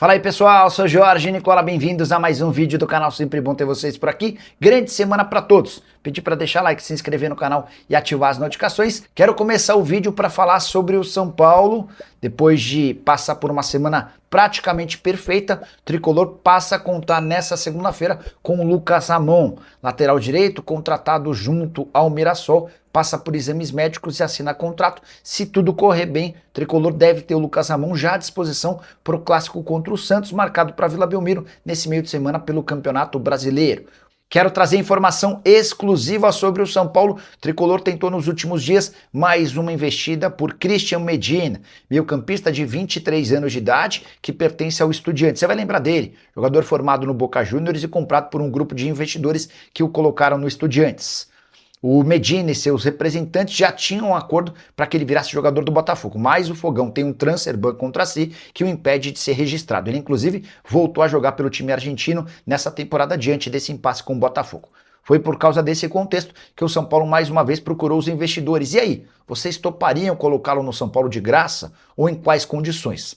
Fala aí pessoal, sou Jorge Nicola, bem-vindos a mais um vídeo do canal, sempre bom ter vocês por aqui. Grande semana para todos. Pedi para deixar like, se inscrever no canal e ativar as notificações. Quero começar o vídeo para falar sobre o São Paulo. Depois de passar por uma semana praticamente perfeita, o Tricolor passa a contar nessa segunda-feira com o Lucas Ramon, lateral direito, contratado junto ao Mirassol, passa por exames médicos e assina contrato. Se tudo correr bem, o Tricolor deve ter o Lucas Ramon já à disposição para o clássico contra o Santos, marcado para Vila Belmiro nesse meio de semana pelo Campeonato Brasileiro. Quero trazer informação exclusiva sobre o São Paulo. O Tricolor tentou nos últimos dias mais uma investida por Christian Medina, meio-campista de 23 anos de idade, que pertence ao Estudiantes. Você vai lembrar dele, jogador formado no Boca Juniors e comprado por um grupo de investidores que o colocaram no Estudiantes. O Medina e seus representantes já tinham um acordo para que ele virasse jogador do Botafogo, mas o Fogão tem um transfer ban contra si que o impede de ser registrado. Ele inclusive voltou a jogar pelo time argentino nessa temporada diante desse impasse com o Botafogo. Foi por causa desse contexto que o São Paulo mais uma vez procurou os investidores. E aí, vocês topariam colocá-lo no São Paulo de graça ou em quais condições?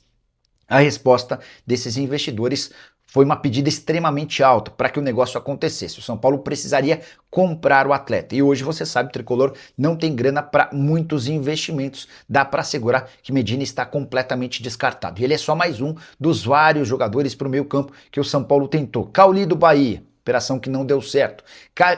A resposta desses investidores foi uma pedida extremamente alta para que o negócio acontecesse. O São Paulo precisaria comprar o atleta. E hoje, você sabe, o Tricolor não tem grana para muitos investimentos. Dá para assegurar que Medina está completamente descartado. E ele é só mais um dos vários jogadores para o meio campo que o São Paulo tentou. Cauli do Bahia, operação que não deu certo.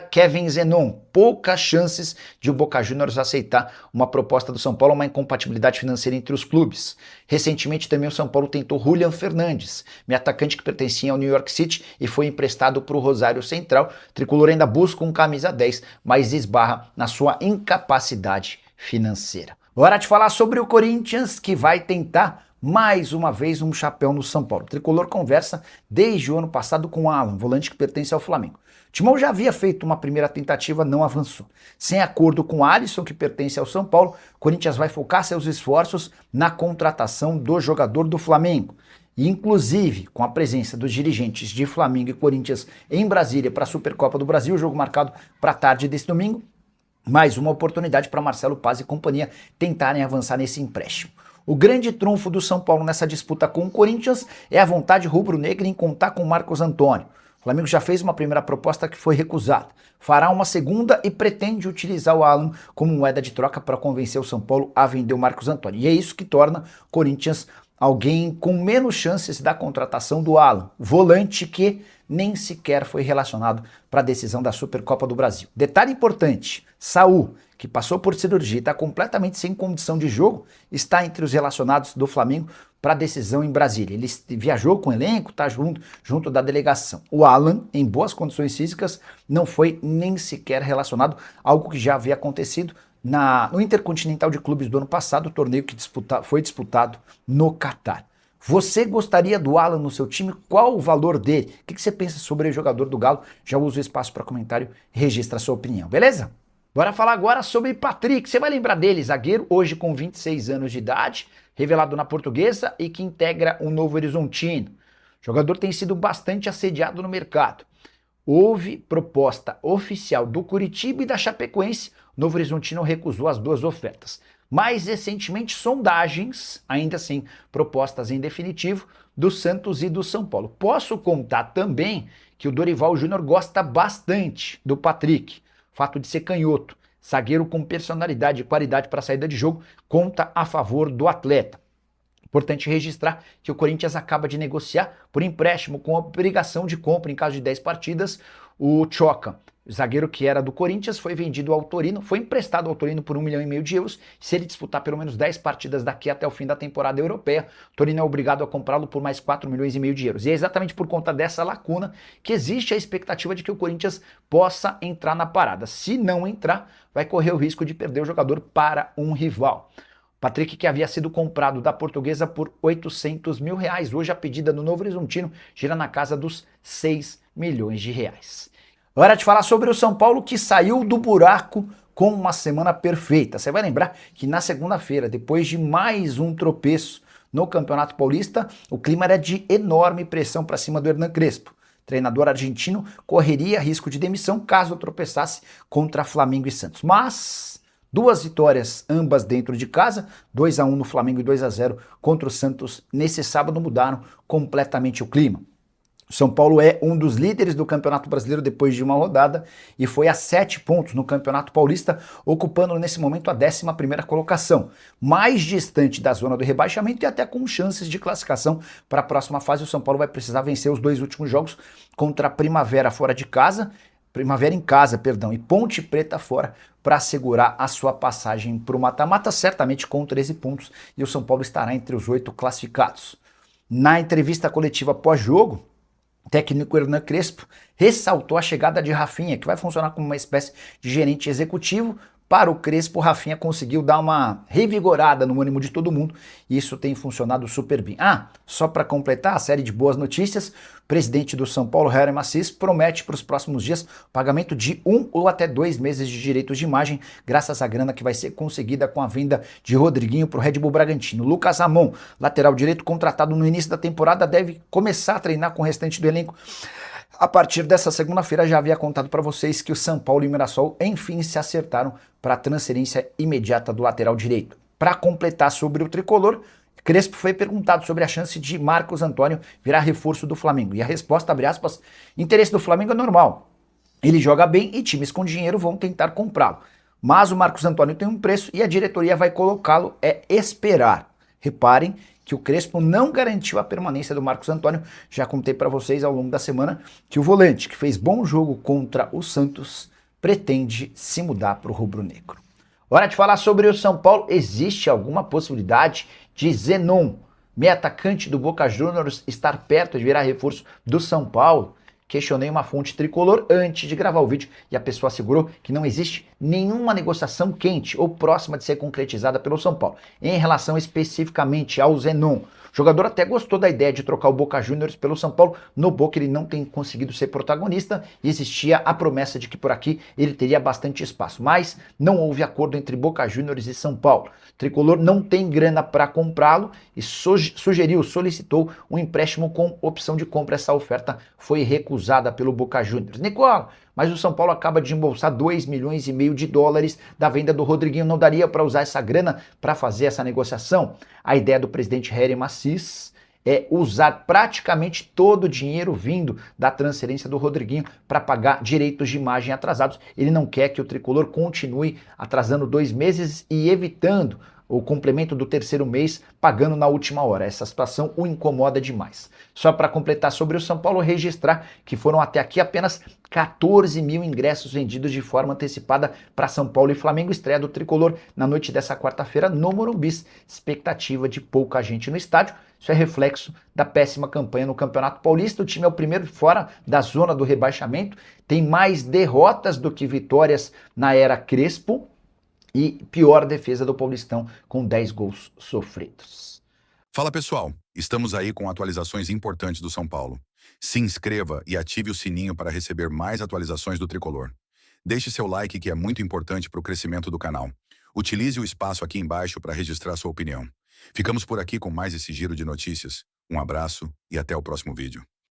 Kevin Zenon, poucas chances de o Boca Juniors aceitar uma proposta do São Paulo, uma incompatibilidade financeira entre os clubes. Recentemente também o São Paulo tentou Julian Fernandes, meio atacante que pertencia ao New York City e foi emprestado para o Rosário Central. O Tricolor ainda busca um camisa 10, mas esbarra na sua incapacidade financeira. Hora de falar sobre o Corinthians, que vai tentar mais uma vez um chapéu no São Paulo. O Tricolor conversa desde o ano passado com o Alan, volante que pertence ao Flamengo. O Timão já havia feito uma primeira tentativa, não avançou. Sem acordo com o Alisson, que pertence ao São Paulo, o Corinthians vai focar seus esforços na contratação do jogador do Flamengo. E, inclusive, com a presença dos dirigentes de Flamengo e Corinthians em Brasília para a Supercopa do Brasil, jogo marcado para a tarde desse domingo, mais uma oportunidade para Marcelo Paz e companhia tentarem avançar nesse empréstimo. O grande trunfo do São Paulo nessa disputa com o Corinthians é a vontade rubro-negra em contar com Marcos Antônio. O Flamengo já fez uma primeira proposta que foi recusada. Fará uma segunda e pretende utilizar o Alan como moeda de troca para convencer o São Paulo a vender o Marcos Antônio. E é isso que torna o Corinthians alguém com menos chances da contratação do Alan, volante que nem sequer foi relacionado para a decisão da Supercopa do Brasil. Detalhe importante, Saul, que passou por cirurgia e está completamente sem condição de jogo, está entre os relacionados do Flamengo para a decisão em Brasília. Ele viajou com o elenco, está junto da delegação. O Alan, em boas condições físicas, não foi nem sequer relacionado, algo que já havia acontecido no Intercontinental de Clubes do ano passado, o torneio que foi disputado no Catar. Você gostaria do Alan no seu time? Qual o valor dele? O que você pensa sobre o jogador do Galo? Já usa o espaço para comentário e registra a sua opinião, beleza? Bora falar agora sobre Patrick. Você vai lembrar dele, zagueiro, hoje com 26 anos de idade, revelado na Portuguesa e que integra o Novo Horizontino. O jogador tem sido bastante assediado no mercado. Houve proposta oficial do Curitiba e da Chapecoense. O Novo Horizontino recusou as duas ofertas. Mais recentemente, sondagens, ainda assim propostas em definitivo, do Santos e do São Paulo. Posso contar também que o Dorival Júnior gosta bastante do Patrick. O fato de ser canhoto, zagueiro com personalidade e qualidade para a saída de jogo, conta a favor do atleta. Importante registrar que o Corinthians acaba de negociar por empréstimo com obrigação de compra em caso de 10 partidas o Choca. O zagueiro que era do Corinthians foi vendido ao Torino, foi emprestado ao Torino por 1,5 milhão de euros. Se ele disputar pelo menos 10 partidas daqui até o fim da temporada europeia, o Torino é obrigado a comprá-lo por mais 4,5 milhões de euros. E é exatamente por conta dessa lacuna que existe a expectativa de que o Corinthians possa entrar na parada. Se não entrar, vai correr o risco de perder o jogador para um rival. Patrick, que havia sido comprado da Portuguesa por 800 mil reais. Hoje a pedida no Novo Horizontino gira na casa dos 6 milhões de reais. Hora de falar sobre o São Paulo, que saiu do buraco com uma semana perfeita. Você vai lembrar que na segunda-feira, depois de mais um tropeço no Campeonato Paulista, o clima era de enorme pressão para cima do Hernan Crespo. O treinador argentino correria risco de demissão caso tropeçasse contra Flamengo e Santos. Mas Duas vitórias, ambas dentro de casa, 2-1 no Flamengo e 2-0 contra o Santos nesse sábado, mudaram completamente o clima. O São Paulo é um dos líderes do Campeonato Brasileiro depois de uma rodada e foi a 7 pontos no Campeonato Paulista, ocupando nesse momento a 11ª colocação, mais distante da zona do rebaixamento e até com chances de classificação para a próxima fase. O São Paulo vai precisar vencer os dois últimos jogos contra a Primavera em casa, e Ponte Preta fora, para assegurar a sua passagem para o mata-mata, certamente com 13 pontos, e o São Paulo estará entre os 8 classificados. Na entrevista coletiva pós-jogo, o técnico Hernan Crespo ressaltou a chegada de Rafinha, que vai funcionar como uma espécie de gerente executivo. Para o Crespo, Rafinha conseguiu dar uma revigorada no ânimo de todo mundo e isso tem funcionado super bem. Só para completar a série de boas notícias, o presidente do São Paulo, Herman Assis, promete para os próximos dias o pagamento de 1 ou até 2 meses de direitos de imagem, graças à grana que vai ser conseguida com a venda de Rodriguinho para o Red Bull Bragantino. Lucas Ramon, lateral direito contratado no início da temporada, deve começar a treinar com o restante do elenco. A partir dessa segunda-feira já havia contado para vocês que o São Paulo e o Mirassol enfim se acertaram para a transferência imediata do lateral direito. Para completar sobre o tricolor, Crespo foi perguntado sobre a chance de Marcos Antônio virar reforço do Flamengo. E a resposta, abre aspas, interesse do Flamengo é normal. Ele joga bem e times com dinheiro vão tentar comprá-lo. Mas o Marcos Antônio tem um preço e a diretoria vai colocá-lo esperar. Reparem que o Crespo não garantiu a permanência do Marcos Antônio. Já contei para vocês ao longo da semana que o volante, que fez bom jogo contra o Santos, pretende se mudar para o rubro-negro. Hora de falar sobre o São Paulo. Existe alguma possibilidade de Zenon, meio atacante do Boca Juniors, estar perto de virar reforço do São Paulo? Questionei uma fonte tricolor antes de gravar o vídeo e a pessoa assegurou que não existe nenhuma negociação quente ou próxima de ser concretizada pelo São Paulo. Em relação especificamente ao Zenon, o jogador até gostou da ideia de trocar o Boca Juniors pelo São Paulo. No Boca ele não tem conseguido ser protagonista e existia a promessa de que por aqui ele teria bastante espaço, mas não houve acordo entre Boca Juniors e São Paulo. O tricolor não tem grana para comprá-lo e solicitou um empréstimo com opção de compra. Essa oferta foi recusada pelo Boca Juniors. Nicola, mas o São Paulo acaba de embolsar 2,5 milhões de dólares da venda do Rodriguinho. Não daria para usar essa grana para fazer essa negociação? A ideia do presidente Herman Assis é usar praticamente todo o dinheiro vindo da transferência do Rodriguinho para pagar direitos de imagem atrasados. Ele não quer que o tricolor continue atrasando 2 meses e evitando o complemento do terceiro mês pagando na última hora. Essa situação o incomoda demais. Só para completar sobre o São Paulo, registrar que foram até aqui apenas 14 mil ingressos vendidos de forma antecipada para São Paulo e Flamengo, estreia do tricolor na noite dessa quarta-feira no Morumbi. Expectativa de pouca gente no estádio. Isso é reflexo da péssima campanha no Campeonato Paulista. O time é o primeiro fora da zona do rebaixamento, tem mais derrotas do que vitórias na era Crespo e pior defesa do Paulistão, com 10 gols sofridos. Fala pessoal, estamos aí com atualizações importantes do São Paulo. Se inscreva e ative o sininho para receber mais atualizações do tricolor. Deixe seu like, que é muito importante para o crescimento do canal. Utilize o espaço aqui embaixo para registrar sua opinião. Ficamos por aqui com mais esse giro de notícias. Um abraço e até o próximo vídeo.